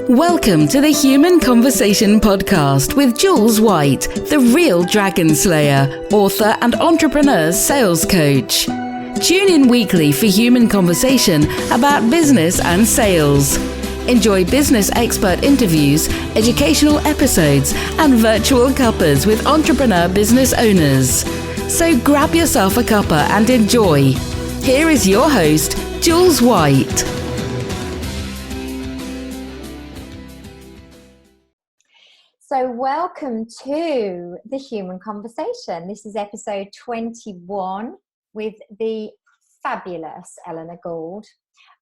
Welcome to the Human Conversation Podcast with Jules White, the real dragon slayer, author and entrepreneur sales coach. Tune in weekly for human conversation about business and sales. Enjoy business expert interviews, educational episodes, and virtual cuppas with entrepreneur business owners. So grab yourself a cuppa and enjoy. Here is your host, Jules White. So welcome to the Human Conversation. This is episode 21 with the fabulous Eleanor Goold,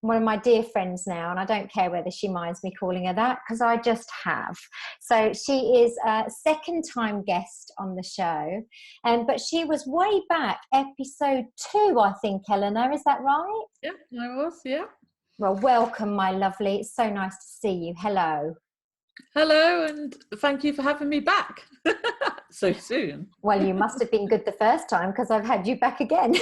one of my dear friends now, and I don't care whether she minds me calling her that because I just have. So she is a second-time guest on the show, but she was way back, episode 2, I think, Eleanor. Is that right? Yeah, I was, yeah. Well, welcome, my lovely. It's so nice to see you. Hello. Hello, and thank you for having me back so soon. Well, you must have been good the first time because I've had you back again.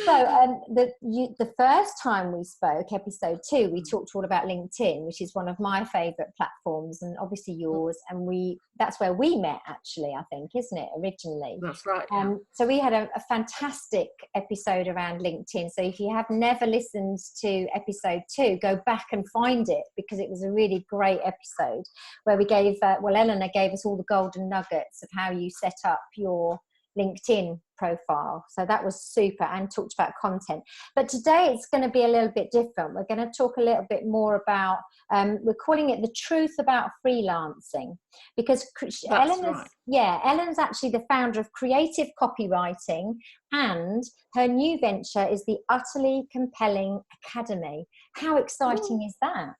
So the first time we spoke, episode 2, we talked all about LinkedIn, which is one of my favourite platforms, and obviously yours. And that's where we met, actually, I think, isn't it, originally? That's right. Yeah. So we had a fantastic episode around LinkedIn. So if you have never listened to episode 2, go back and find it, because it was a really great episode where we gave, Eleanor gave us all the golden nuggets of how you set up your LinkedIn profile. So that was super, and talked about content. But today it's going to be a little bit different. We're going to talk a little bit more about, we're calling it the truth about freelancing, because Eleanor's actually the founder of Kreativ Copywriting, and her new venture is the Utterly Compelling Academy. How exciting is that?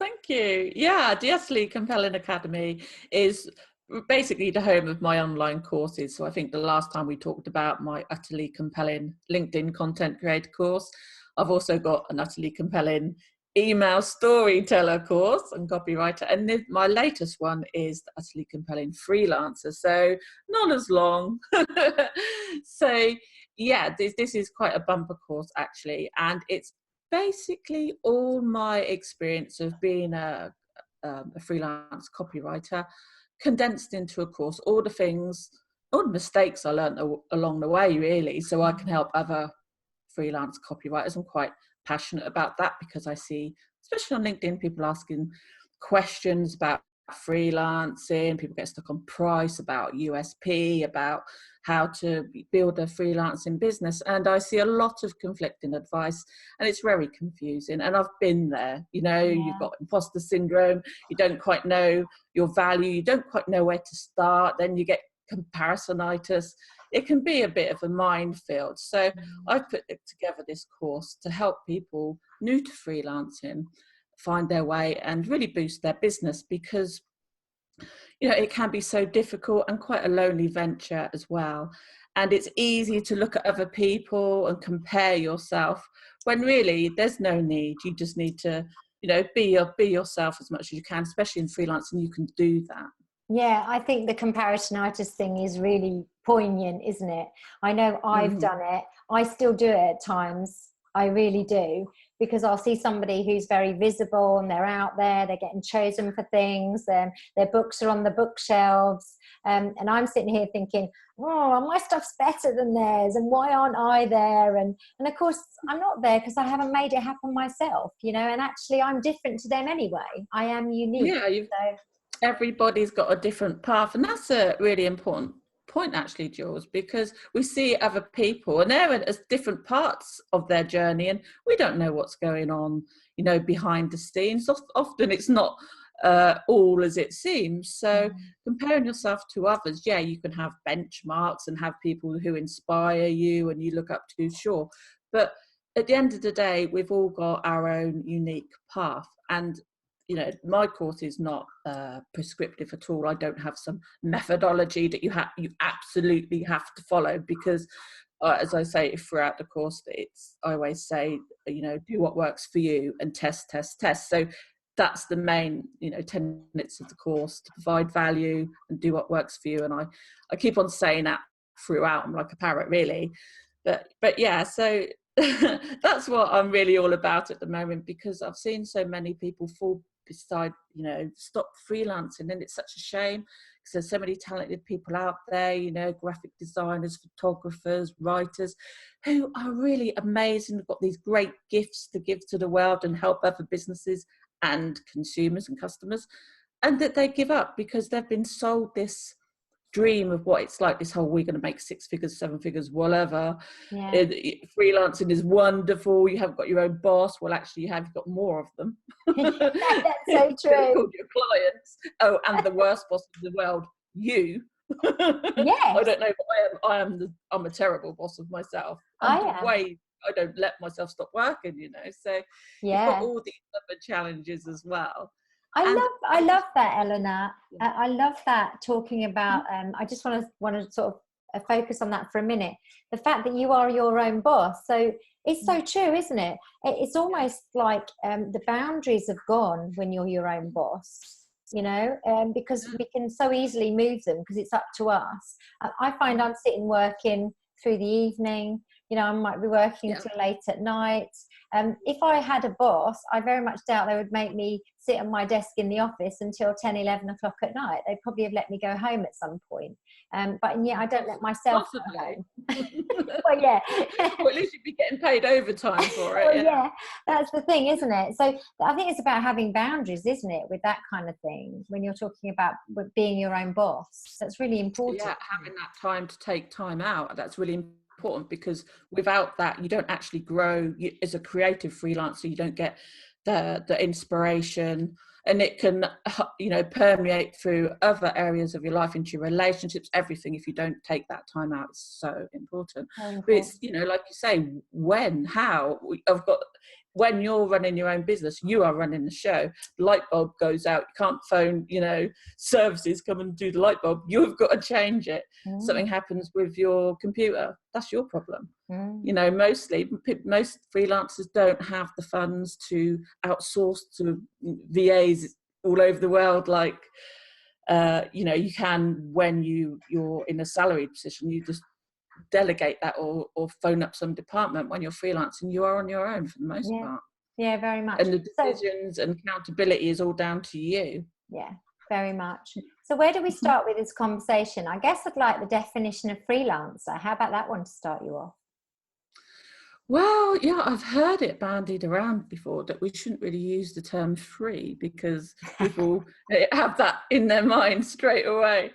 Thank you. Yeah, the Utterly Compelling Academy is basically the home of my online courses. So I think the last time we talked about my Utterly Compelling LinkedIn Content Creator course, I've also got an Utterly Compelling Email Storyteller course and copywriter. And my latest one is the Utterly Compelling Freelancer. So not as long. So yeah, this is quite a bumper course actually. And it's basically all my experience of being a freelance copywriter condensed into a course, all the mistakes I learned along the way, really, so I can help other freelance copywriters. I'm quite passionate about that because I see, especially on LinkedIn, people asking questions about freelancing, people get stuck on price, about USP, about how to build a freelancing business, and I see a lot of conflicting advice, and it's very confusing. And I've been there, You've got imposter syndrome, you don't quite know your value, you don't quite know where to start, then you get comparisonitis. It can be a bit of a minefield. So I've put together this course to help people new to freelancing find their way and really boost their business, because it can be so difficult and quite a lonely venture as well. And it's easy to look at other people and compare yourself when really there's no need. You just need to, be yourself as much as you can, especially in freelancing. You can do that. Yeah, I think the comparisonitis thing is really poignant, isn't it? I know I've done it. I still do it at times. I really do, because I'll see somebody who's very visible and they're out there, they're getting chosen for things, and their books are on the bookshelves. And I'm sitting here thinking, oh, my stuff's better than theirs, and why aren't I there? And of course, I'm not there because I haven't made it happen myself, and actually I'm different to them anyway. I am unique. Yeah, everybody's got a different path, and that's a really important point actually, Jules, because we see other people and they're at different parts of their journey, and we don't know what's going on, behind the scenes. Often it's not all as it seems. So comparing yourself to others, you can have benchmarks and have people who inspire you and you look up to, sure, but at the end of the day, we've all got our own unique path. And my course is not prescriptive at all. I don't have some methodology that you absolutely have to follow, because as I say throughout the course, I always say, do what works for you and test. So that's the main, tenets of the course, to provide value and do what works for you. And I keep on saying that throughout. I'm like a parrot, really. But yeah, so That's what I'm really all about at the moment, because I've seen so many people fall beside, stop freelancing, and it's such a shame because there's so many talented people out there, graphic designers, photographers, writers, who are really amazing. They've got these great gifts to give to the world and help other businesses and consumers and customers, and that they give up because they've been sold this dream of what it's like, this whole, we're going to make 6 figures, 7 figures, whatever. Yeah. Freelancing is wonderful, you haven't got your own boss. Well, actually, you've got more of them. That's so true. Called your clients. Oh, and the worst boss in the world, you. Yes. I don't know, but I'm a terrible boss of myself. I don't let myself stop working, so you've got all these other challenges as well. I love that, Eleanor. I love that, talking about, I just want to sort of focus on that for a minute. The fact that you are your own boss. So it's so true, isn't it? It's almost like the boundaries have gone when you're your own boss, because we can so easily move them because it's up to us. I find I'm sitting working through the evening. I might be working till late at night. If I had a boss, I very much doubt they would make me sit at my desk in the office until 10, 11 o'clock at night. They'd probably have let me go home at some point. But yet I don't let myself go home. Well, yeah. Well, at least you'd be getting paid overtime for it. Well, yeah, that's the thing, isn't it? So I think it's about having boundaries, isn't it, with that kind of thing, when you're talking about being your own boss. That's really important. Yeah, having that time to take time out, that's really important, because without that, you don't actually grow. As a creative freelancer, you don't get the inspiration, and it can permeate through other areas of your life, into your relationships, everything. If you don't take that time out, it's so important. But it's like you say, when you're running your own business, you are running the show. The light bulb goes out, you can't phone services, come and do the light bulb. You've got to change it. Something happens with your computer, that's your problem. Most freelancers don't have the funds to outsource to VAs all over the world, like you can when you're in a salaried position. You just delegate that or phone up some department. When you're freelancing, you are on your own for the most part. Yeah, very much. And the decisions and accountability is all down to you. Yeah, very much. So where do we start with this conversation? I guess I'd like the definition of freelancer. How about that one to start you off? Well, yeah, I've heard it bandied around before that we shouldn't really use the term free, because people have that in their mind straight away.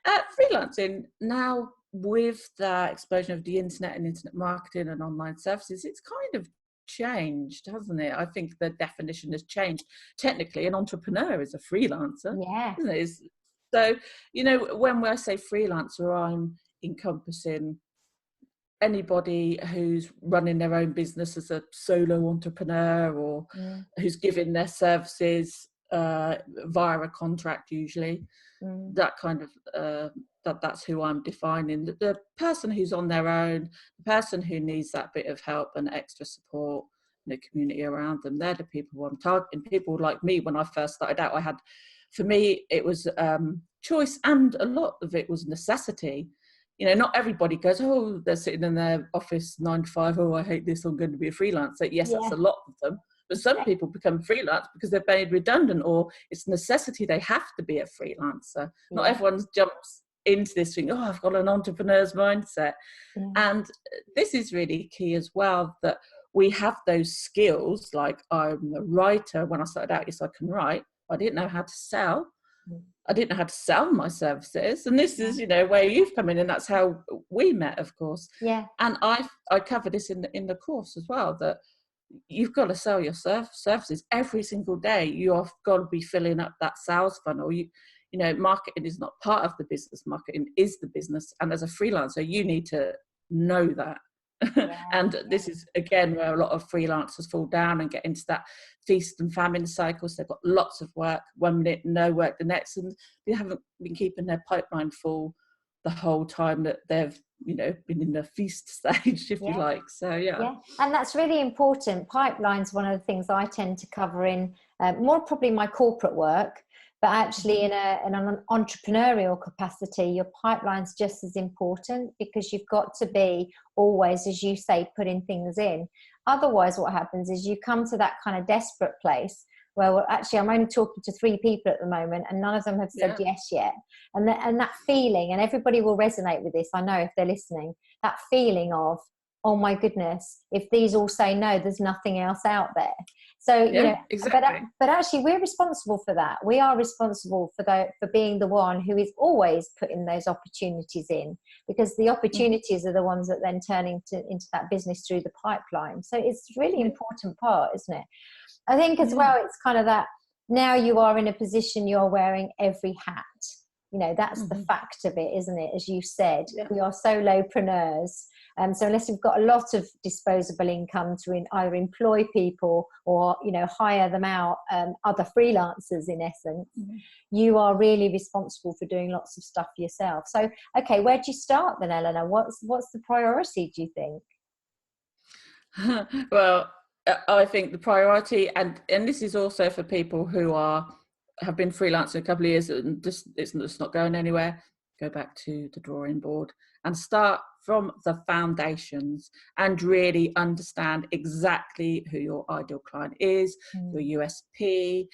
Freelancing now, with the explosion of the internet and internet marketing and online services, it's kind of changed, hasn't it? I think the definition has changed. Technically, an entrepreneur is a freelancer. Yeah. Isn't it? So, when I say freelancer, I'm encompassing anybody who's running their own business as a solo entrepreneur, or who's giving their services via a contract, usually. That kind of that's who I'm defining. The person who's on their own, the person who needs that bit of help and extra support, the community around them, they're the people who I'm targeting. People like me, when I first started out, for me it was choice, and a lot of it was necessity. Not everybody goes, oh, they're sitting in their office 9 to 5, oh, I hate this, I'm going to be a freelancer. Yes, that's a lot of them. But some people become freelance because they're made redundant, or it's necessity, they have to be a freelancer. Not everyone jumps into this thing, oh, I've got an entrepreneur's mindset. And this is really key as well, that we have those skills. Like, I'm a writer. When I started out, yes, I can write. I didn't know how to sell. I didn't know how to sell my services. And this is, where you've come in, and that's how we met, of course. Yeah. And I cover this in the course as well, that you've got to sell your services every single day. You've got to be filling up that sales funnel. Marketing is not part of the business. Marketing is the business. And as a freelancer, you need to know that. And this is, again, where a lot of freelancers fall down and get into that feast and famine cycles. They've got lots of work, 1 minute, no work the next, and they haven't been keeping their pipeline full the whole time that they've been in the feast stage, if you like. So yeah, and that's really important. Pipeline's one of the things I tend to cover in more probably my corporate work, But actually in an entrepreneurial capacity, your pipeline's just as important, because you've got to be always, as you say, putting things in. Otherwise, what happens is you come to that kind of desperate place where, well, actually, I'm only talking to 3 people at the moment and none of them have said yes yet. And that feeling, and everybody will resonate with this, I know, if they're listening, that feeling of, oh my goodness, if these all say no, there's nothing else out there. So, you know, exactly. but actually we're responsible for that. We are responsible for being the one who is always putting those opportunities in, because the opportunities are the ones that then turn into that business through the pipeline. So it's a really important part, isn't it? I think as well, it's kind of that now you are in a position, you're wearing every hat. You know, that's the fact of it, isn't it? As you said, we are solopreneurs. So unless you've got a lot of disposable income to either employ people or, you know, hire them out, other freelancers in essence, you are really responsible for doing lots of stuff yourself. So, okay, where do you start then, Eleanor? What's the priority, do you think? Well, I think the priority, and this is also for people who have been freelancing a couple of years and it's just not going anywhere, go back to the drawing board and start from the foundations and really understand exactly who your ideal client is, your USP,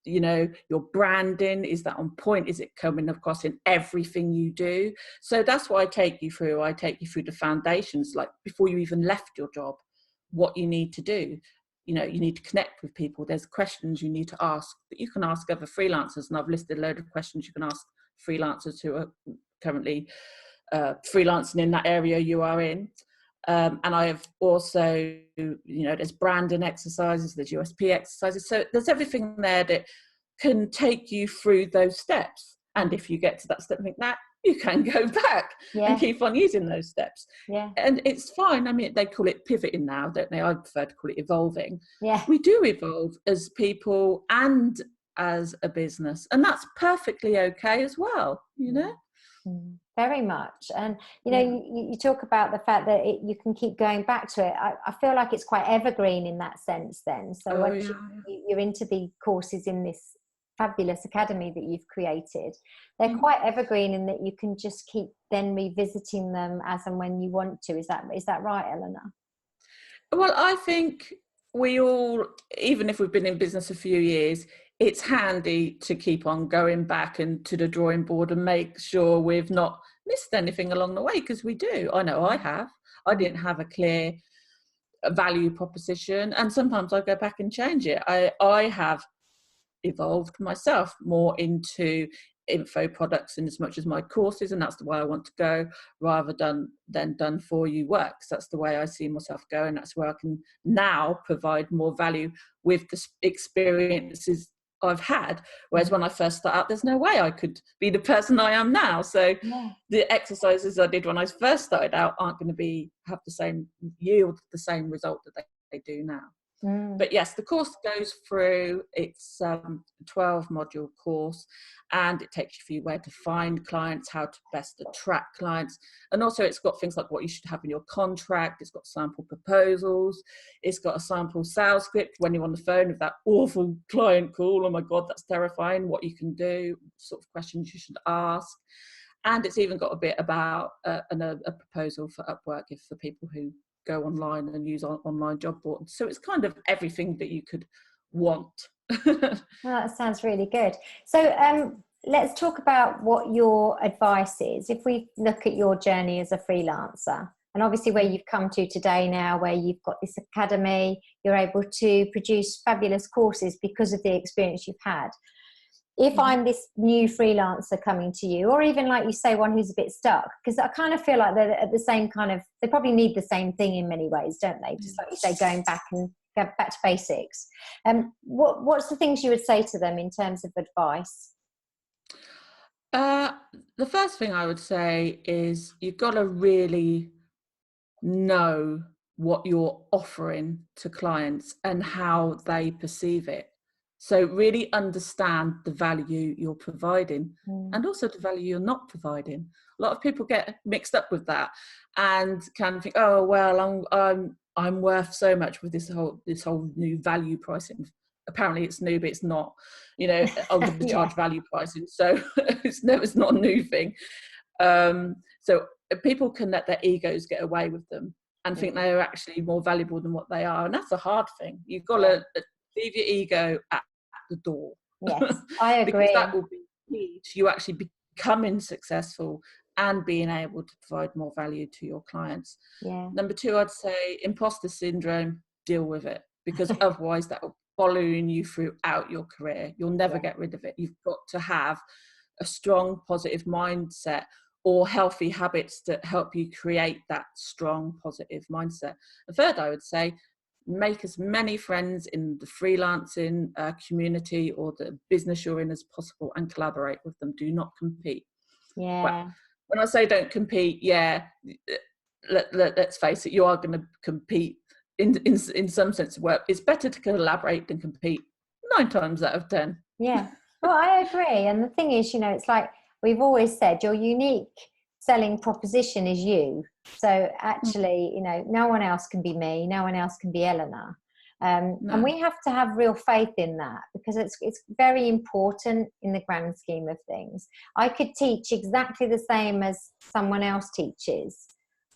you know, your branding, is that on point? Is it coming across in everything you do? So that's what I take you through. I take you through the foundations, like before you even left your job, what you need to do. You know, you need to connect with people. There's questions you need to ask that you can ask other freelancers. And I've listed a load of questions you can ask freelancers who are currently freelancing in that area you are in. And I have also, you know, there's branding exercises, there's USP exercises. So there's everything there that can take you through those steps. And if you get to that step like that, you can go back and keep on using those steps. And it's fine. I mean, they call it pivoting now, don't they? I prefer to call it evolving. We do evolve as people and as a business, and that's perfectly okay as well, you know. Very much. And you know, you talk about the fact that you can keep going back to it. I feel like it's quite evergreen in that sense then. So once you're into the courses in this fabulous academy that you've created, they're quite evergreen in that you can just keep then revisiting them as and when you want to. Is that right, Eleanor? Well, I think we all, even if we've been in business a few years, it's handy to keep on going back and to the drawing board and make sure we've not missed anything along the way, because we do. I know I have. I didn't have a clear value proposition, and sometimes I go back and change it. I have evolved myself more into info products in as much as my courses, and that's the way I want to go, rather than done for you work. So that's the way I see myself going. That's where I can now provide more value with the experiences I've had, whereas when I first started out, there's no way I could be the person I am now. So the exercises I did when I first started out aren't going to have the same yield, the same result that they do now. But yes, the course goes through, it's a 12 module course, and it takes you through where to find clients, how to best attract clients. And also it's got things like what you should have in your contract. It's got sample proposals. It's got a sample sales script when you're on the phone with that awful client call. Oh my God, that's terrifying. What you can do, sort of questions you should ask. And it's even got a bit about a proposal for Upwork for people who go online and use online job boards. So it's kind of everything that you could want. Well, that sounds really good. So let's talk about what your advice is. If we look at your journey as a freelancer, and obviously where you've come to today now, where you've got this academy, you're able to produce fabulous courses because of the experience you've had. If I'm this new freelancer coming to you, or even like you say, one who's a bit stuck, because I kind of feel like they're at the same kind of, they probably need the same thing in many ways, don't they? Just like you say, going back to basics. What's the things you would say to them in terms of advice? The first thing I would say is you've got to really know what you're offering to clients and how they perceive it. So really understand the value you're providing and also the value you're not providing. A lot of people get mixed up with that and kind of think, oh, well, I'm worth so much with this whole new value pricing apparently it's new, but it's not, you know, I'm going to charge value pricing. So it's not a new thing. So people can let their egos get away with them and think they are actually more valuable than what they are. And that's a hard thing. You've got to leave your ego at the door. Yes, I agree. Because that will be key to you actually becoming successful and being able to provide more value to your clients. Yeah. Number 2, I'd say imposter syndrome, deal with it, because otherwise that will be following you throughout your career. You'll never get rid of it. You've got to have a strong, positive mindset or healthy habits that help you create that strong, positive mindset. The third, I would say, make as many friends in the freelancing community or the business you're in as possible and collaborate with them. Do not compete. Yeah. Well, when I say don't compete, let's face it, you are going to compete in some sense of work. It's better to collaborate than compete 9 times out of 10. Yeah. Well, I agree. And the thing is, you know, it's like we've always said, your unique selling proposition is you. So actually, you know, no one else can be me. No one else can be Eleanor. And we have to have real faith in that, because it's very important in the grand scheme of things. I could teach exactly the same as someone else teaches,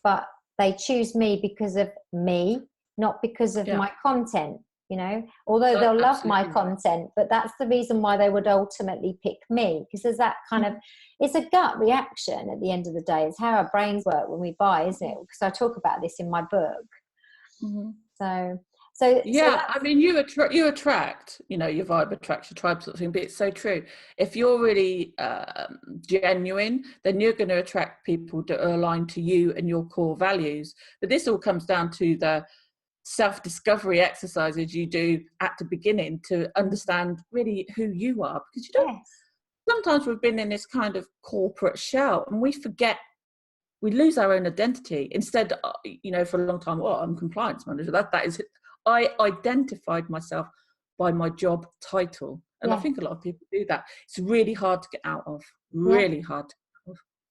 but they choose me because of me, not because of my content, you know, although they'll love my content, but that's the reason why they would ultimately pick me, because there's that kind of, it's a gut reaction at the end of the day. It's how our brains work when we buy, isn't it? Because I talk about this in my book. So I mean, you attract, you know, your vibe attracts your tribe sort of thing, but it's so true. If you're really genuine, then you're going to attract people that are aligned to you and your core values. But this all comes down to the self-discovery exercises you do at the beginning to understand really who you are, because you don't, sometimes we've been in this kind of corporate shell and we lose our own identity. Instead, you know, for a long time, I'm compliance manager. That is it. I identified myself by my job title. And I think a lot of people do that. It's really hard to get out of. Really hard.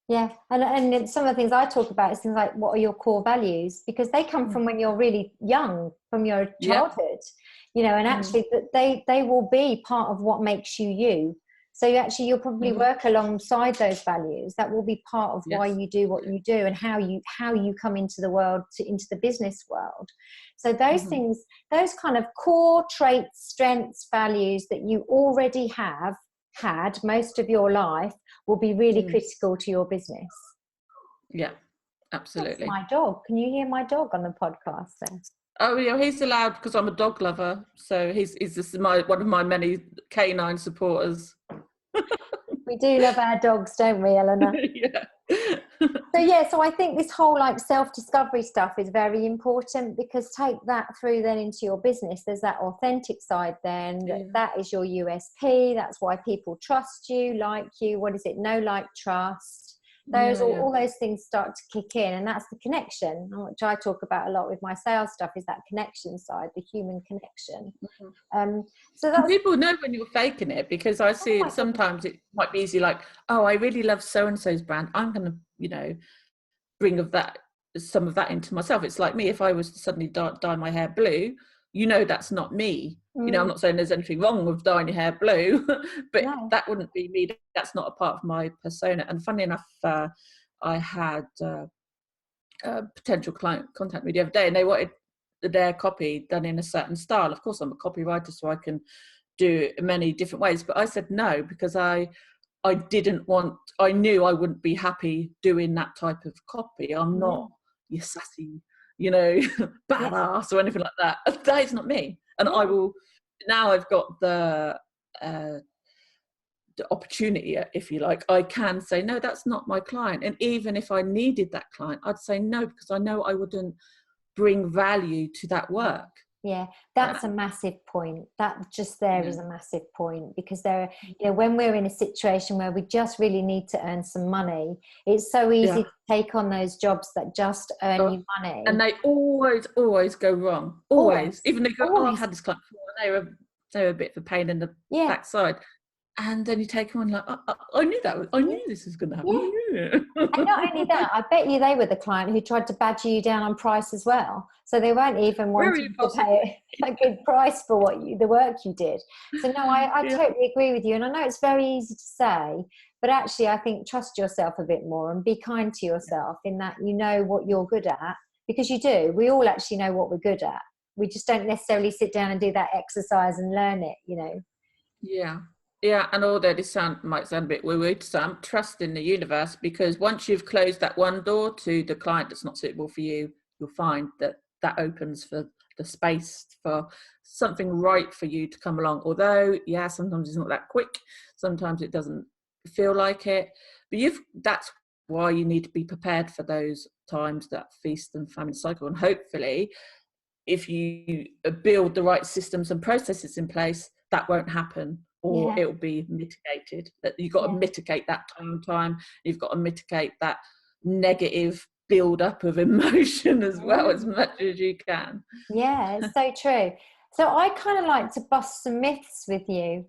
Yeah. And some of the things I talk about is things like, what are your core values? Because they come from when you're really young, from your childhood, you know, and actually they will be part of what makes you you. So you'll probably work alongside those values. That will be part of why you do what you do and how you come into the world, into the business world. So those things, those kind of core traits, strengths, values that you already have had most of your life will be really critical to your business. Yeah, absolutely. That's my dog. Can you hear my dog on the podcast then? Oh yeah, he's allowed because I'm a dog lover. So he's just one of my many canine supporters. We do love our dogs, don't we, Eleanor? So I think this whole like self-discovery stuff is very important, because take that through then into your business. There's that authentic side then. That is your USP. That's why people trust you, like you. What is it? Know, like, trust. All those things start to kick in, and that's the connection, which I talk about a lot with my sales stuff, is that connection side, the human connection. So that's, people know when you're faking it, because I see it sometimes. It might be easy, like, I really love so and so's brand, I'm going to, you know, bring some of that into myself. It's like me, if I was to suddenly dye my hair blue, you know, that's not me. You know, I'm not saying there's anything wrong with dyeing your hair blue, but that wouldn't be me. That's not a part of my persona. And funny enough, I had a potential client contact me the other day, and they wanted their copy done in a certain style. Of course, I'm a copywriter, so I can do it in many different ways. But I said no, because I knew I wouldn't be happy doing that type of copy. I'm not your sassy, you know, badass or anything like that. That is not me. And I will, now I've got the opportunity, if you like, I can say, no, that's not my client. And even if I needed that client, I'd say no, because I know I wouldn't bring value to that work. Yeah, that's a massive point. That just is a massive point, because there, you know, when we're in a situation where we just really need to earn some money, it's so easy to take on those jobs that just earn you money, and they always go wrong. Always. Even they go, I've had this client before, they were a bit of a pain in the backside. And then you take them on like, I knew that. I knew this was going to happen. Yeah. I knew it. And not only that, I bet you they were the client who tried to badger you down on price as well. So they weren't even wanting to pay a good price for the work you did. So no, I totally agree with you. And I know it's very easy to say, but actually I think trust yourself a bit more and be kind to yourself in that you know what you're good at, because you do. We all actually know what we're good at. We just don't necessarily sit down and do that exercise and learn it, you know. Yeah, and although this might sound a bit woo-woo to some, trust in the universe, because once you've closed that one door to the client that's not suitable for you, you'll find that opens for the space for something right for you to come along. Although, yeah, sometimes it's not that quick. Sometimes it doesn't feel like it. But that's why you need to be prepared for those times, that feast and famine cycle. And hopefully, if you build the right systems and processes in place, that won't happen. Or it'll be mitigated. That you've got to mitigate that time. You've got to mitigate that negative build up of emotion as well, as much as you can. Yeah, it's so true. So I kind of like to bust some myths with you.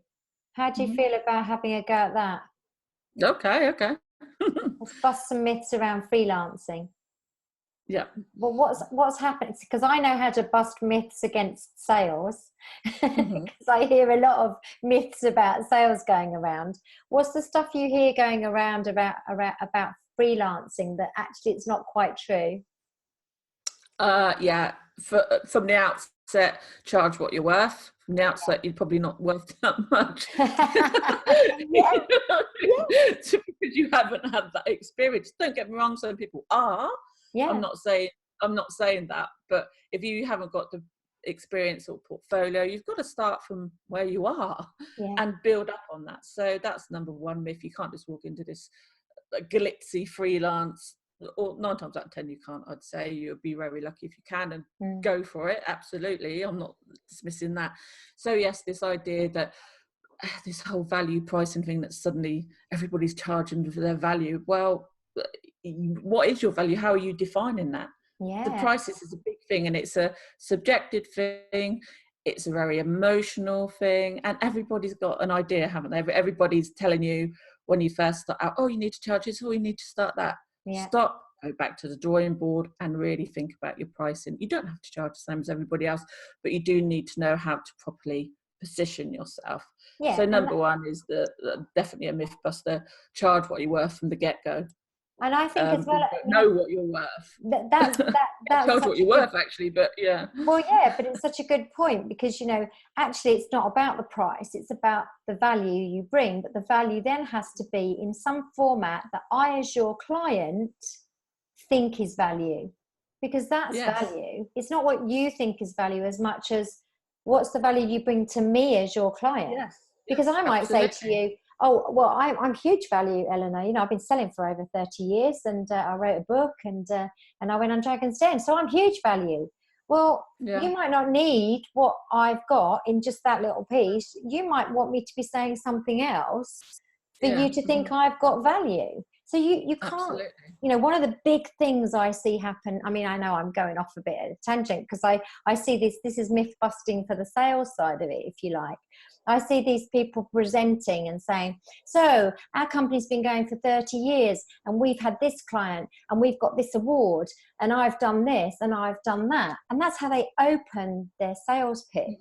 How do you feel about having a go at that? Okay. Let's bust some myths around freelancing. Yeah. Well, what's happened? Because I know how to bust myths against sales. Because I hear a lot of myths about sales going around. What's the stuff you hear going around about freelancing that actually it's not quite true? From the outset, charge what you're worth. From the outset, you're probably not worth that much. Because you haven't had that experience. Don't get me wrong, some people are. I'm not saying that, but if you haven't got the experience or portfolio, you've got to start from where you are and build up on that. So that's number one myth. You can't just walk into this glitzy freelance, or 9 times out of 10 you can't. I'd say you'll be very lucky if you can, and go for it. Absolutely, I'm not dismissing that. So yes, this idea that this whole value pricing thing, that suddenly everybody's charging for their value. Well, what is your value? How are you defining that? The prices is a big thing, and it's a subjective thing. It's a very emotional thing, and everybody's got an idea, haven't they? Everybody's telling you when you first start out, oh, you need to charge this, or you need to start that. Stop, go back to the drawing board and really think about your pricing. You don't have to charge the same as everybody else, but you do need to know how to properly position yourself. So number one is definitely a myth buster: charge what you're worth from the get-go. And I think as well, know what you're worth. That's charge what you're worth, actually, but yeah. Well, yeah, but it's such a good point, because actually it's not about the price; it's about the value you bring. But the value then has to be in some format that I, as your client, think is value, because that's value. It's not what you think is value as much as what's the value you bring to me as your client. Because I might say to you, oh, well, I'm huge value, Eleanor. I've been selling for over 30 years, and I wrote a book, and I went on Dragon's Den, so I'm huge value. Well, you might not need what I've got in just that little piece. You might want me to be saying something else for you to think I've got value. So you can't, one of the big things I see happen, I mean, I know I'm going off a bit of a tangent, because I see this is myth busting for the sales side of it, if you like. I see these people presenting and saying, so our company's been going for 30 years and we've had this client and we've got this award and I've done this and I've done that. And that's how they open their sales pitch,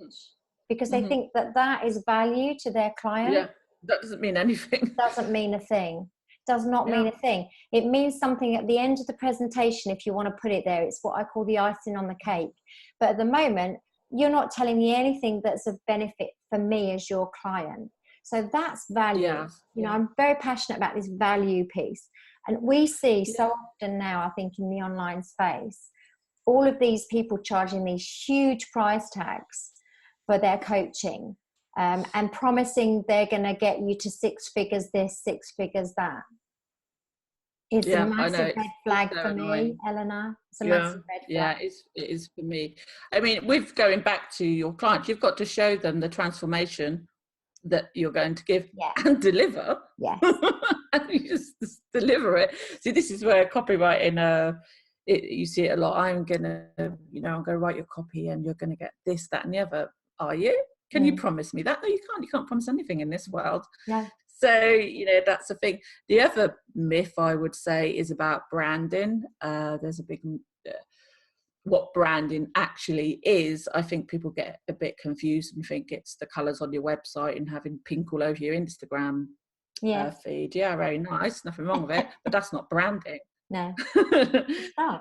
because they think that is value to their client. Yeah, that doesn't mean anything. Doesn't mean a thing. Does not mean a thing. It means something at the end of the presentation, if you want to put it there. It's what I call the icing on the cake. But at the moment, you're not telling me anything that's of benefit for me as your client. So that's value. I'm very passionate about this value piece. And we see so often now, I think, in the online space, all of these people charging these huge price tags for their coaching, and promising they're going to get you to 6 figures this, 6 figures that. It's a massive red flag for me, Eleanor. It's a massive red flag. Yeah, it is for me. I mean, with going back to your clients, you've got to show them the transformation that you're going to give and deliver. Yes. And you just deliver it. See, this is where copywriting, you see it a lot. I'm going to write your copy and you're going to get this, that and the other. Are you? Can you promise me that? No, you can't. You can't promise anything in this world. Yeah. So, that's the thing. The other myth I would say is about branding. There's a big, what branding actually is. I think people get a bit confused and think it's the colours on your website and having pink all over your Instagram feed. Yeah, very nice. Nothing wrong with it, but that's not branding. No.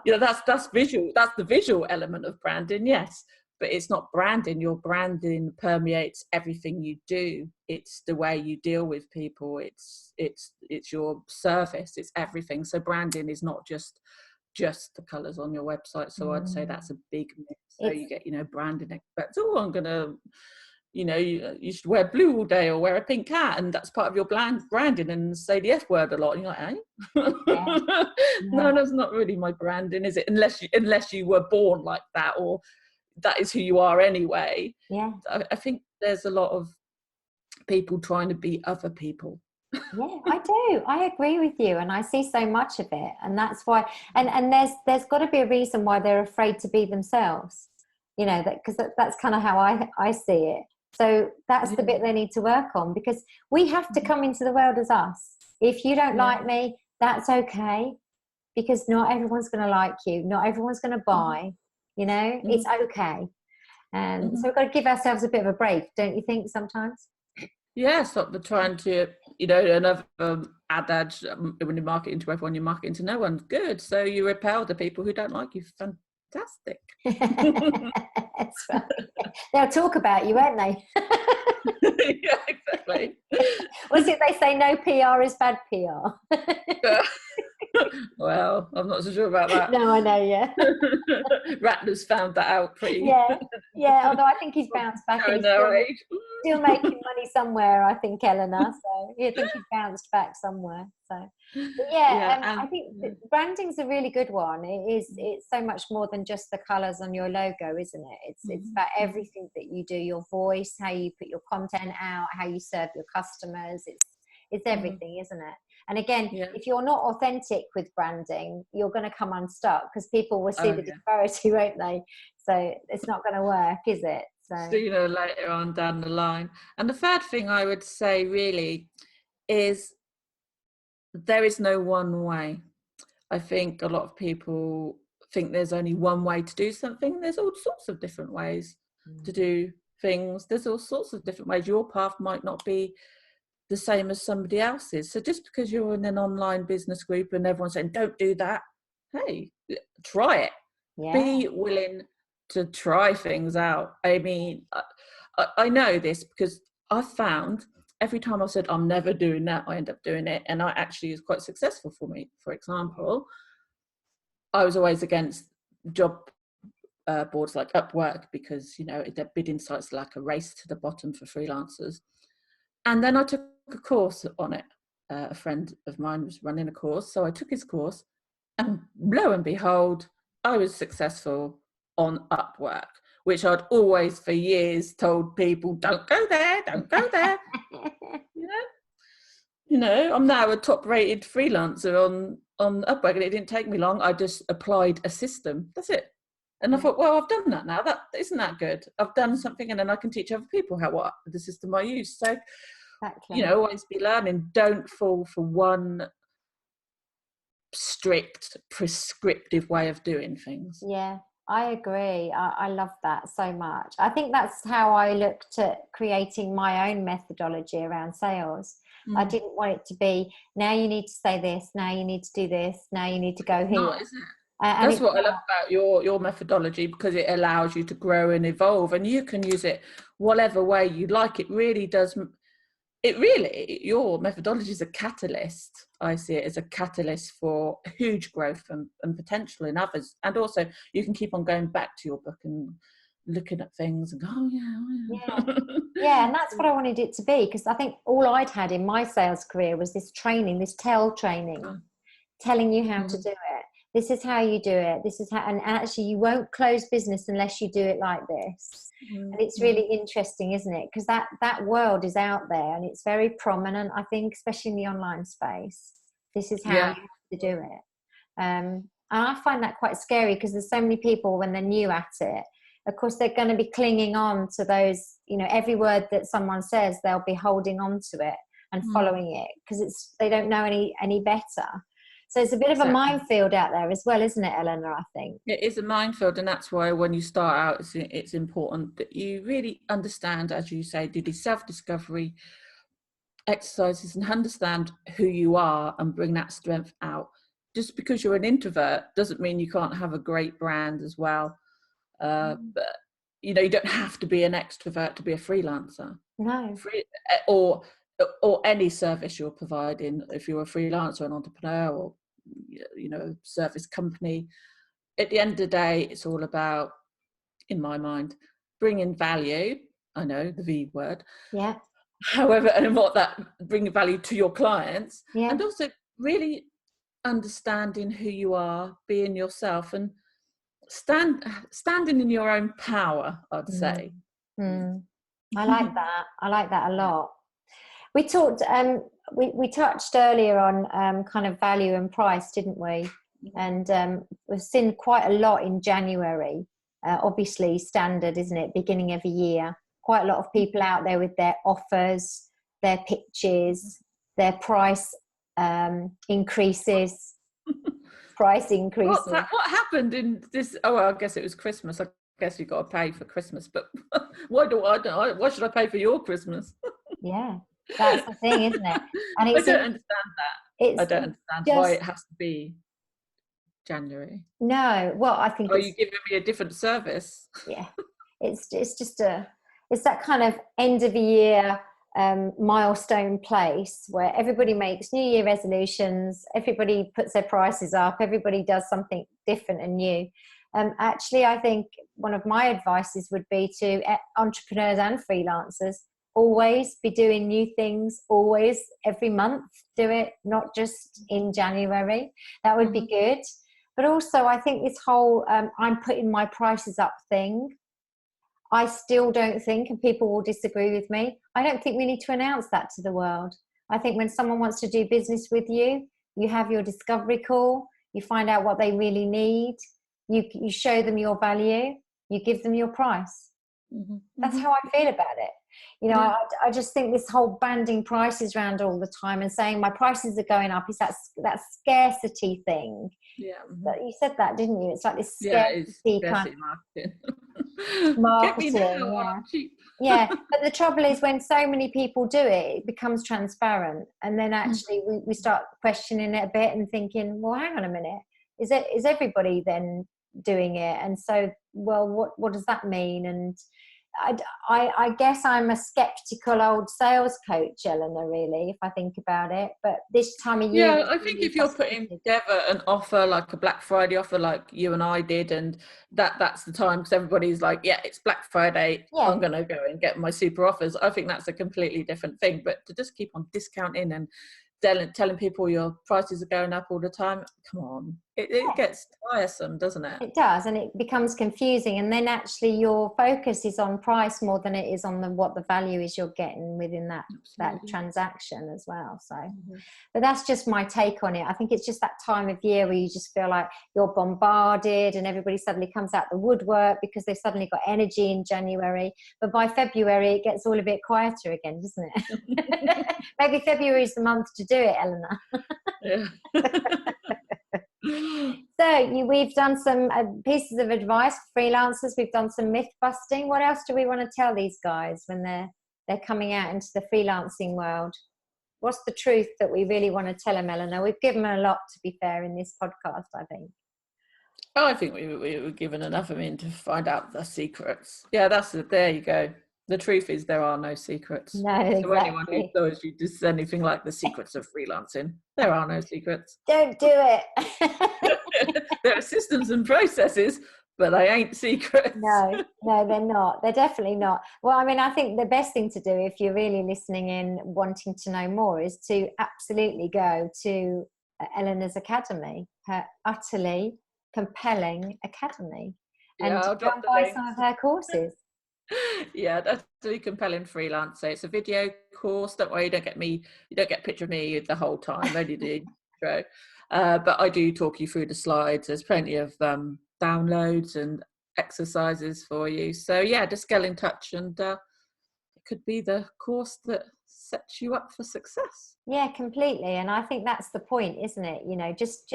That's visual. That's the visual element of branding. Yes. But it's not branding. Your branding permeates everything you do. It's the way you deal with people. It's your service. It's everything. So branding is not just the colours on your website. So I'd say that's a big myth. So you get, branding experts. Oh, I'm gonna, you should wear blue all day or wear a pink hat, and that's part of your branding, and say the F word a lot. And you're like, eh? No, that's not really my branding, is it? Unless you were born like that, or that is who you are anyway. Yeah. I think there's a lot of people trying to be other people. Yeah, I do. I agree with you, and I see so much of it, and that's why. And there's got to be a reason why they're afraid to be themselves. That because that's kind of how I see it. So that's the bit they need to work on, because we have to come into the world as us. If you don't like me, that's okay, because not everyone's going to like you. Not everyone's going to buy. It's okay. And so we've got to give ourselves a bit of a break, don't you think, sometimes? Yeah, stop the trying to, another adage, when you're marketing to everyone, you're marketing to no one. Good. So you repel the people who don't like you. Fantastic. That's right. They'll talk about you, won't they? Yeah, exactly. Was it they say no PR is bad PR? Well, I'm not so sure about that. No, I know, yeah. Ratner's found that out pretty. Yeah. Although I think he's bounced back and he's still making money somewhere. I think, Eleanor. So I think he's bounced back somewhere. So, but I think branding's a really good one. It's so much more than just the colours on your logo, isn't it? It's about everything that you do. Your voice, how you put your content out, how you serve your customers. It's everything, isn't it? And again, if you're not authentic with branding, you're going to come unstuck, because people will see the disparity, won't they? So it's not going to work, is it? So later on down the line. And the third thing I would say really is there is no one way. I think a lot of people think there's only one way to do something. There's all sorts of different ways to do things. There's all sorts of different ways. Your path might not be the same as somebody else's. So just because you're in an online business group and everyone's saying don't do that, hey, try it. Be willing to try things out. I mean, I know this because I've found every time I've said I'm never doing that, I end up doing it, and I actually is quite successful for me. For example, I was always against job boards like Upwork, because their bidding sites like a race to the bottom for freelancers. And then I took a course on it. A friend of mine was running a course, so I took his course, and lo and behold, I was successful on Upwork, which I'd always for years told people, don't go there, don't go there. I'm now a top-rated freelancer on Upwork, and it didn't take me long. I just applied a system. That's it. And I thought, well, I've done that now. That isn't that good. I've done something, and then I can teach other people what the system I use. So, always be learning. Don't fall for one strict, prescriptive way of doing things. Yeah, I agree. I love that so much. I think that's how I looked at creating my own methodology around sales. I didn't want it to be, now you need to say this, now you need to do this, now you need to go here. Not, is it? That's what I love about your methodology, because it allows you to grow and evolve, and you can use it whatever way you like. It really does. Your methodology is a catalyst. I see it as a catalyst for huge growth and potential in others. And also you can keep on going back to your book and looking at things and go, and that's what I wanted it to be, because I think all I'd had in my sales career was this training, this training, telling you how to do it. This is how you do it. This is how, and actually you won't close business unless you do it like this. And it's really interesting, isn't it? Because that world is out there, and it's very prominent, I think, especially in the online space. This is how you have to do it. And I find that quite scary, because there's so many people when they're new at it, of course, they're going to be clinging on to those, every word that someone says, they'll be holding on to it and following it because they don't know any better. So it's a bit of a minefield out there as well, isn't it, Eleanor, I think? It is a minefield, and that's why when you start out, it's important that you really understand, as you say, do the self-discovery exercises and understand who you are and bring that strength out. Just because you're an introvert doesn't mean you can't have a great brand as well. But, you don't have to be an extrovert to be a freelancer. No. Or any service you're providing, if you're a freelancer, an entrepreneur, or service company. At the end of the day, it's all about, in my mind, bringing value. I know the V word. Yeah. However, and what that bringing value to your clients, and also really understanding who you are, being yourself, and standing in your own power, I'd say. I like that. I like that a lot. We talked, we touched earlier on kind of value and price, didn't we? And we've seen quite a lot in January. Obviously, standard, isn't it? Beginning of a year. Quite a lot of people out there with their offers, their pitches, their price increases. Price increases. What happened in this? Oh, well, I guess it was Christmas. I guess you got to pay for Christmas, but why should I pay for your Christmas? Yeah. That's the thing, isn't it? And I don't understand that. I don't understand why it has to be January. No, well, I think. Are you giving me a different service? Yeah, it's just it's that kind of end of the year milestone place where everybody makes New Year resolutions, everybody puts their prices up, everybody does something different and new. Actually, I think one of my advices would be to entrepreneurs and freelancers. Always be doing new things, always, every month, do it, not just in January. That would be good. But also, I think this whole I'm putting my prices up thing, I still don't think, and people will disagree with me, I don't think we need to announce that to the world. I think when someone wants to do business with you, you have your discovery call, you find out what they really need, you show them your value, you give them your price. That's how I feel about it. I just think this whole banding prices around all the time and saying my prices are going up is that scarcity thing. Yeah. You said that, didn't you? It's like this scarcity kind of marketing. Yeah. But the trouble is when so many people do it, it becomes transparent. And then actually we start questioning it a bit and thinking, well, hang on a minute. Is everybody then doing it? And so, well, what does that mean? And I guess I'm a skeptical old sales coach, Eleanor, really, if I think about it. But this time of year... Yeah, I think if you're putting together an offer, like a Black Friday offer, like you and I did, and that's the time, because everybody's like, yeah, it's Black Friday, I'm going to go and get my super offers. I think that's a completely different thing. But to just keep on discounting and telling people your prices are going up all the time, come on, it gets tiresome, doesn't it? It does, and it becomes confusing, and then actually your focus is on price more than it is on what the value is you're getting within that transaction as well. So but that's just my take on it. I think it's just that time of year where you just feel like you're bombarded and everybody suddenly comes out the woodwork because they've suddenly got energy in January, but by February it gets all a bit quieter again, doesn't it? Maybe February is the month to do it, Eleanor. So we've done some pieces of advice for freelancers. We've done some myth busting. What else do we want to tell these guys when they're coming out into the freelancing world? What's the truth that we really want to tell them, Eleanor? We've given them a lot, to be fair, in this podcast, I think. Oh, I think we were given enough to find out the secrets. Yeah, there you go. The truth is there are no secrets. No, exactly. So anyone who knows you does anything like the secrets of freelancing, there are no secrets. Don't do it. There are systems and processes, but they ain't secrets. No, they're not. They're definitely not. Well, I mean, I think the best thing to do if you're really listening in, wanting to know more, is to absolutely go to Eleanor's Academy, her utterly compelling academy, and go and buy some of her courses. Yeah, that's really compelling freelancer. It's a video course. Don't worry, you don't get a picture of me the whole time. Only the intro. But I do talk you through the slides. There's plenty of downloads and exercises for you. So yeah, just get in touch, and it could be the course that sets you up for success. Yeah, completely. And I think that's the point, isn't it? You know, just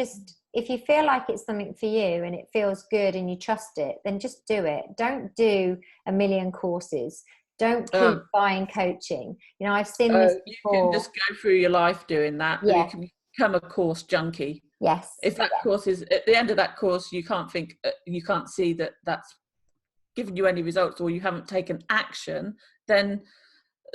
if you feel like it's something for you and it feels good and you trust it, then just do it. Don't do a million courses. Don't keep buying coaching. You know, I've seen this before. You can just go through your life doing that. Yeah. You can become a course junkie. Yes. If that course is at the end of that course, you can't see that that's given you any results, or you haven't taken action, then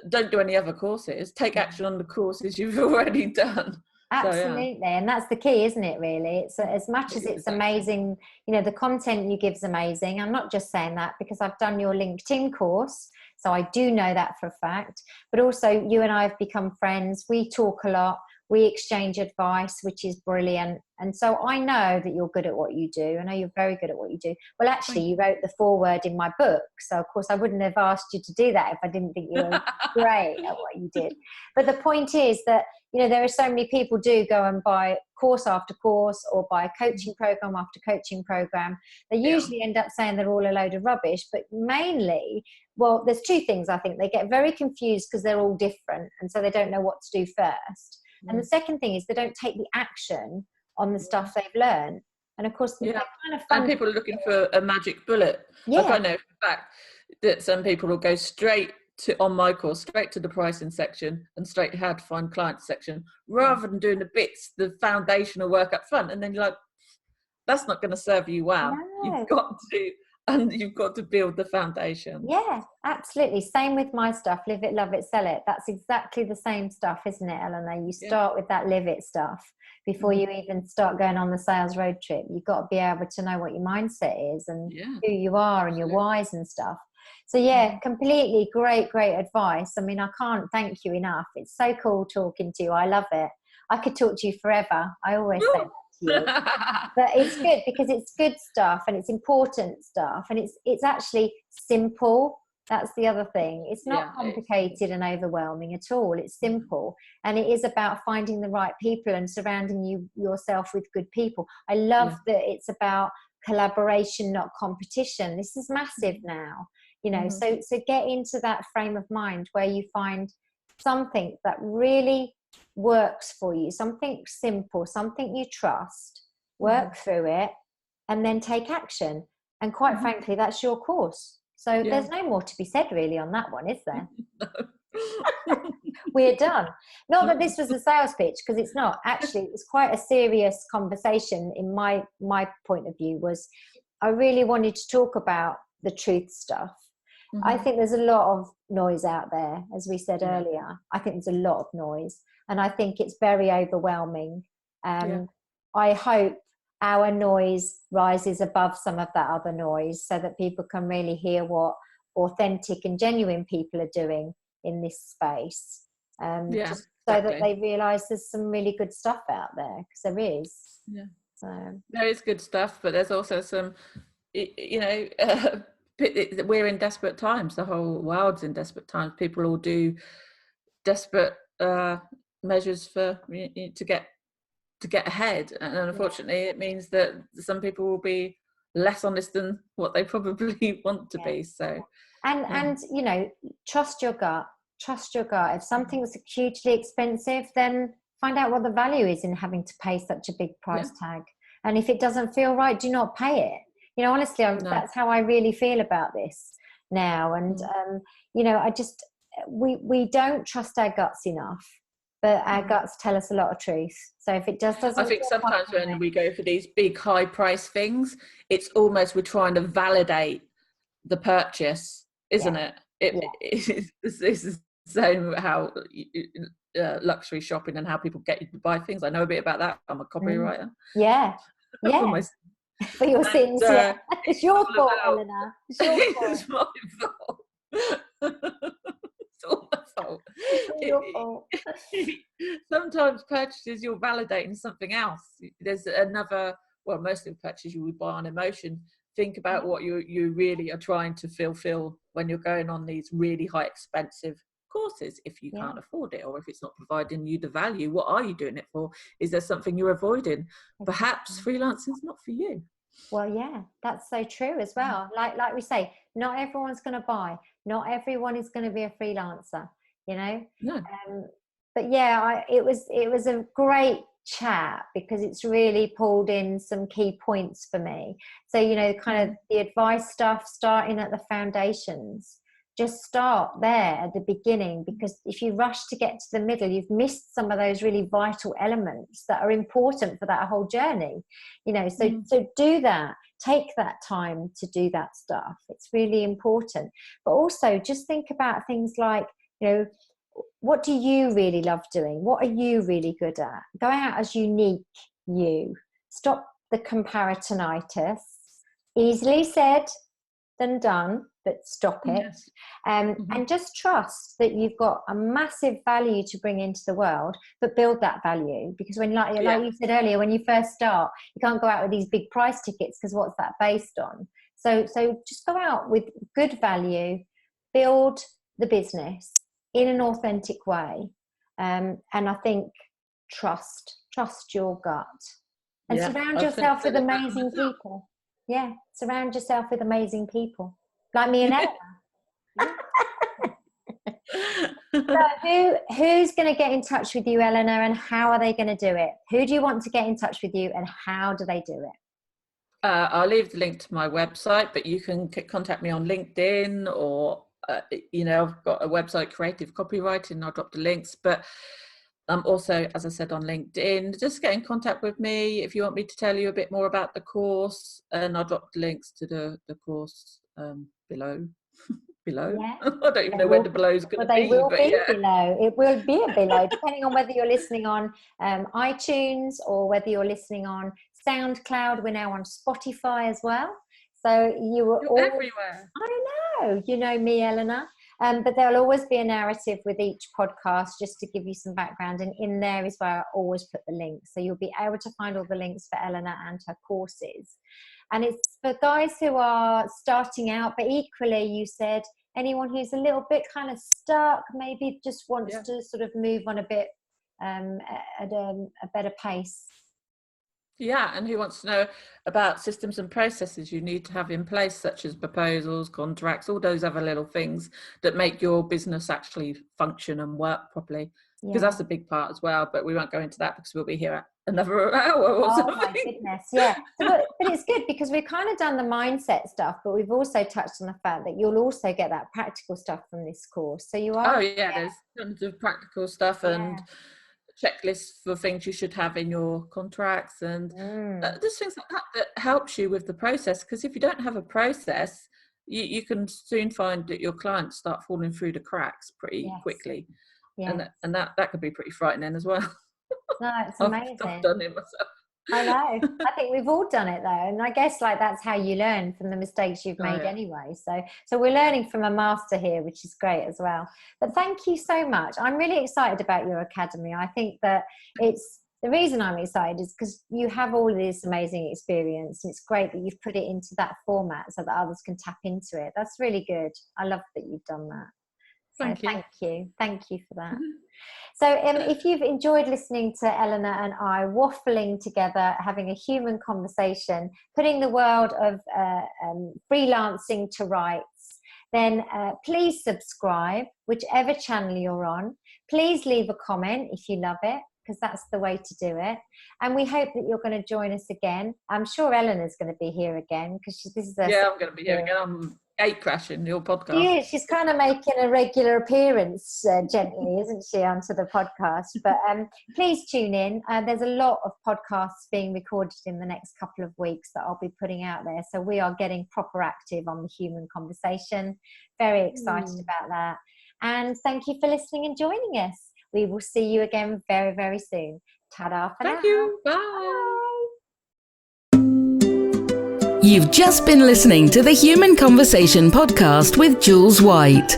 don't do any other courses. Take action on the courses you've already done. Absolutely. So, yeah. And that's the key, isn't it, really? It's as much as it's amazing, you know, the content you give is amazing. I'm not just saying that because I've done your LinkedIn course, so I do know that for a fact. But also, you and I have become friends. We talk a lot. We exchange advice, which is brilliant. And so I know that you're good at what you do. I know you're very good at what you do. Well, actually, you wrote the foreword in my book. So, of course, I wouldn't have asked you to do that if I didn't think you were great at what you did. But the point is that, you know, there are so many people do go and buy course after course or buy coaching program after coaching program. They usually end up saying they're all a load of rubbish. But mainly, well, there's two things, I think. They get very confused because they're all different. And so they don't know what to do first. And the second thing is they don't take the action on the stuff they've learned. And of course, kind of fun. And people are looking for a magic bullet. Yeah. Like I know for a fact that some people will go straight to, on my course, straight to the pricing section and straight to how to find clients section, rather than doing the bits, the foundational work up front. And then you're like, that's not going to serve you well. No. You've got to build the foundation. Yeah, absolutely. Same with my stuff. Live it, love it, sell it. That's exactly the same stuff, isn't it, Eleanor? You start with that live it stuff before you even start going on the sales road trip. You've got to be able to know what your mindset is and who you are and your whys and stuff. So yeah, completely great advice. I mean, I can't thank you enough. It's so cool talking to you. I love it. I could talk to you forever. I always say that. But it's good because it's good stuff and it's important stuff and it's actually simple. That's the other thing. It's not complicated and overwhelming at all. It's simple, and it is about finding the right people and surrounding yourself with good people. I love that it's about collaboration, not competition. This is massive now, you know. So get into that frame of mind where you find something that really works for you, something simple, something you trust, work through it, and then take action. And quite frankly, that's your course. So there's no more to be said really on that one, is there? We're done. Not that this was a sales pitch, because it's not. Actually, it's quite a serious conversation. In my point of view, was I really wanted to talk about the truth stuff. I think there's a lot of noise out there, as we said earlier. I think there's a lot of noise, and I think it's very overwhelming. I hope our noise rises above some of that other noise so that people can really hear what authentic and genuine people are doing in this space. Just so that they realise there's some really good stuff out there, because there is. Yeah. So there is good stuff, but there's also some, you know, we're in desperate times. The whole world's in desperate times. People all do desperate measures for to get ahead, and unfortunately it means that some people will be less honest than what they probably want to be. So and you know, trust your gut. If something's hugely expensive, then find out what the value is in having to pay such a big price tag. And if it doesn't feel right, do not pay it. You know, honestly, that's how I really feel about this now. And you know, I just we don't trust our guts enough. But our guts tell us a lot of truth. So if it doesn't, I think sometimes when we go for these big high price things, it's almost we're trying to validate the purchase, isn't it? This is so how luxury shopping and how people get you to buy things. I know a bit about that. I'm a copywriter. For your sins, it's your fault, Eleanor. It's your fault. It's my fault. It's all my fault. Your fault. Sometimes purchases you're validating something else. There's another, well, most of the purchases you would buy on emotion. Think about what you really are trying to fulfill when you're going on these really high expensive courses. If you can't afford it, or if it's not providing you the value, what are you doing it for? Is there something you're avoiding? Perhaps freelancing is not for you. Well, yeah, that's so true as well. Like we say, not everyone's going to buy. Not everyone is going to be a freelancer, you know. No. But yeah, it was a great chat because it's really pulled in some key points for me. So, you know, kind of the advice stuff, starting at the foundations. Just start there at the beginning, because if you rush to get to the middle, you've missed some of those really vital elements that are important for that whole journey, you know. So do that, take that time to do that stuff. It's really important. But also just think about things like, you know, what do you really love doing? What are you really good at? Go out as unique you. Stop the comparatonitis. Easily said than done, but stop it. Yes. And just trust that you've got a massive value to bring into the world, but build that value. Because when, like you said earlier, when you first start, you can't go out with these big price tickets, because what's that based on? So just go out with good value, build the business in an authentic way. And I think trust your gut, and surround yourself with amazing people. Yeah, surround yourself with amazing people like me and Eleanor. So who's going to get in touch with you, Eleanor, and how are they going to do it? Who do you want to get in touch with you, and how do they do it? I'll leave the link to my website, but you can contact me on LinkedIn, or you know, I've got a website, Kreativ Copywriting. I'll drop the links, but I'm also, as I said, on LinkedIn. Just get in contact with me if you want me to tell you a bit more about the course, and I'll drop the links to the course below. Yeah. I don't even know where the below is going to be. They will be below. It will be a below, depending on whether you're listening on iTunes or whether you're listening on SoundCloud. We're now on Spotify as well. So you're all everywhere. I know. You know me, Eleanor. But there'll always be a narrative with each podcast, just to give you some background. And in there is where I always put the links. So you'll be able to find all the links for Eleanor and her courses. And it's for guys who are starting out, but equally, you said, anyone who's a little bit kind of stuck, maybe just wants to sort of move on a bit at a better pace. Yeah, and who wants to know about systems and processes you need to have in place, such as proposals, contracts, all those other little things that make your business actually function and work properly. Because that's a big part as well, but we won't go into that because we'll be here another hour or something. Oh my goodness, yeah. But it's good because we've kind of done the mindset stuff, but we've also touched on the fact that you'll also get that practical stuff from this course. So you are. Oh yeah, there's tons of practical stuff and checklists for things you should have in your contracts, and just things like that helps you with the process. Because if you don't have a process, you can soon find that your clients start falling through the cracks pretty quickly. And that could be pretty frightening as well. No, it's amazing. I've done it myself. I know. I think we've all done it though, and I guess like that's how you learn from the mistakes you've made anyway. So we're learning from a master here, which is great as well. But thank you so much. I'm really excited about your academy. I think that it's the reason I'm excited is because you have all of this amazing experience, and it's great that you've put it into that format so that others can tap into it. That's really good. I love that you've done that. Thank you for that. So if you've enjoyed listening to Eleanor and I waffling together, having a human conversation, putting the world of freelancing to rights, then please subscribe, whichever channel you're on. Please leave a comment if you love it, because that's the way to do it. And we hope that you're going to join us again. I'm sure Eleanor's going to be here again, because this is her I'm going to be here again. I'm gate crashing your podcast. Yeah, she's kind of making a regular appearance gently, isn't she, onto the podcast? But please tune in. There's a lot of podcasts being recorded in the next couple of weeks that I'll be putting out there. So we are getting proper active on the human conversation. Very excited about that. And thank you for listening and joining us. We will see you again very, very soon. Ta-da for now. Thank you. Bye. You've just been listening to the Human Conversation podcast with Jules White.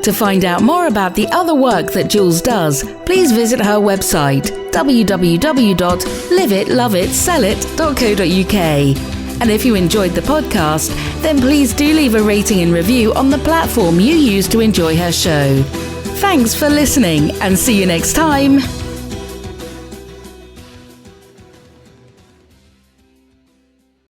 To find out more about the other work that Jules does, please visit her website www.liveitloveitsellit.co.uk. And if you enjoyed the podcast, then please do leave a rating and review on the platform you use to enjoy her show. Thanks for listening, and see you next time.